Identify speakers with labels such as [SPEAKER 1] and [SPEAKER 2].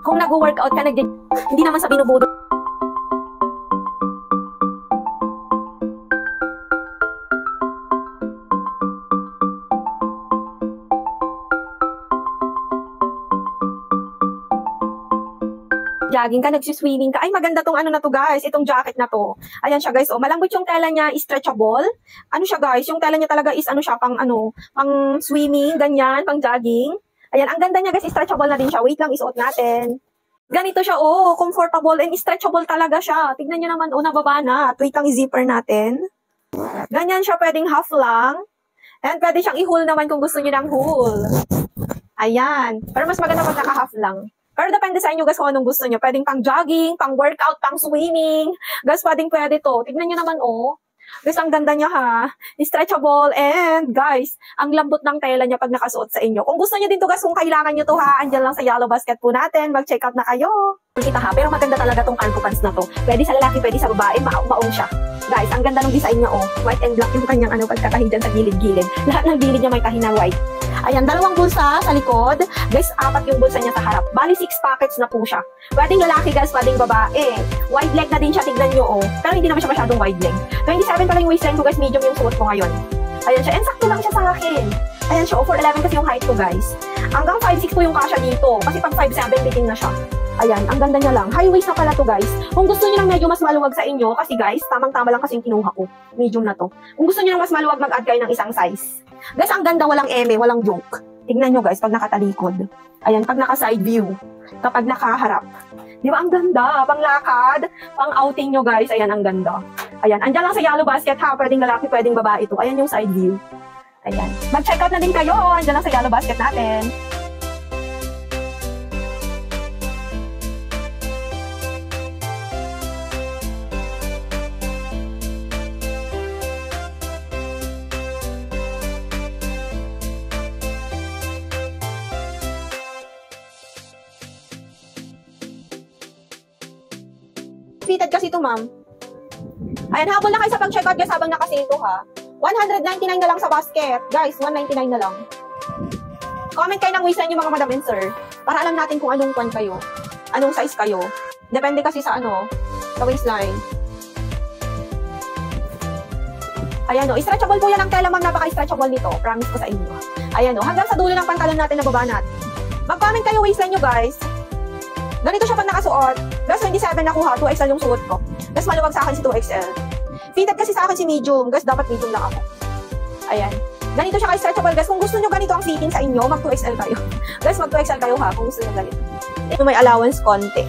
[SPEAKER 1] Kung nag-workout ka, hindi naman sa binubudo. Jogging ka, nagsiswimming ka. Ay, maganda tong ano na to, guys. Itong jacket na to. Ayan siya, guys. Oh, malambot yung tela niya, stretchable. Ano siya, guys? Yung tela niya talaga is ano siya, pang swimming, ganyan, pang jogging. Ayan, ang ganda niya, guys. Stretchable na din siya. Wait lang, isuot natin. Ganito siya, oh. Comfortable and stretchable talaga siya. Tignan niyo naman, oh, nababa na. At wait lang, i-zipper natin. Ganyan siya, pwedeng half lang. And pwede siyang i-hull naman kung gusto niyo ng hull. Ayan. Pero mas maganda pag naka-half lang. Pero depende sa inyo, guys, kung anong gusto nyo. Pwedeng pang jogging, pang workout, pang swimming. Guys, pwede to. Tignan nyo naman, oh. Guys, ang ganda niya, ha. Stretchable. And, guys, ang lambot ng tela niya pag nakasuot sa inyo. Kung gusto nyo din to, guys, kung kailangan nyo to, ha, andyan lang sa yellow basket po natin. Mag-check out na kayo. Kita, ha. Pero maganda talaga tong cargo pants na to. Pwede sa lalaki, pwede sa babae. Maong siya. Guys, ang ganda ng design niya, oh. White and black yung kanyang pagkatahi dyan sa gilid-gilid. Lahat ng gilid niya may tahi na white. Ayan, 2 bulsa sa likod. Guys, 4 yung bulsa niya sa harap. Bali, 6 pockets na po siya. Pwedeng lalaki, guys, pwedeng babae. Wide leg na din siya, tignan nyo, oh. Pero hindi naman siya masyadong wide leg. 27 pala yung waistline ko, guys. Medium yung suot ko ngayon. Ayan siya. And sakto lang siya sa akin. Ayan siya, oh. 4'11 kasi yung height ko, guys. Hanggang 5'6 po yung kasya dito. Kasi pag 5'7, biting na siya. Ayan, ang ganda niya lang. High waist na pala to, guys. Kung gusto niyo lang medyo mas maluwag sa inyo, kasi guys, tamang-tama lang kasi yung kinuha ko. Medium na to. Kung gusto niyo lang mas maluwag, mag-add kayo ng isang size. Guys, ang ganda, walang eme, walang joke. Tignan nyo, guys, pag nakatalikod. Ayan, pag naka-side view. Kapag nakaharap. Di ba, ang ganda? Pang-lakad, pang-outing nyo, guys. Ayan, ang ganda. Ayan, andyan lang sa yellow basket, ha. Pwedeng lalaki, pwedeng babae ito. Ayan yung side view. Ayan. Mag-check out na din kayo. Andyan lang sa yellow basket natin. Fitted kasi ito, ma'am. Ayan, habol na kayo sa pag-checkout, guys, habang nakasale to, ha. 199 na lang sa basket. Guys, 199 na lang. Comment kayo ng waistline yung mga madam and sir. Para alam natin kung anong kwan kayo. Anong size kayo. Depende kasi sa sa waistline. Ayan, o. Stretchable po yan ang tela, ma'am. Napaka-stretchable nito. Promise ko sa inyo. Ayan, o. Hanggang sa dulo ng pantalon natin na baba natin. Mag-comment kayo waistline nyo, guys. Ganito siya pag nakasuot. Guys, 27 nakuha. 2XL yung suot ko. Guys, maluwag sa akin si 2XL. Fitted kasi sa akin si medium. Guys, dapat medium lang ako. Ayan. Ganito siya ka-stretchable, guys. Kung gusto nyo ganito ang fitting sa inyo, mag 2XL kayo. Guys, mag 2XL kayo, ha. Kung gusto nyo ganito. Ito may allowance konti.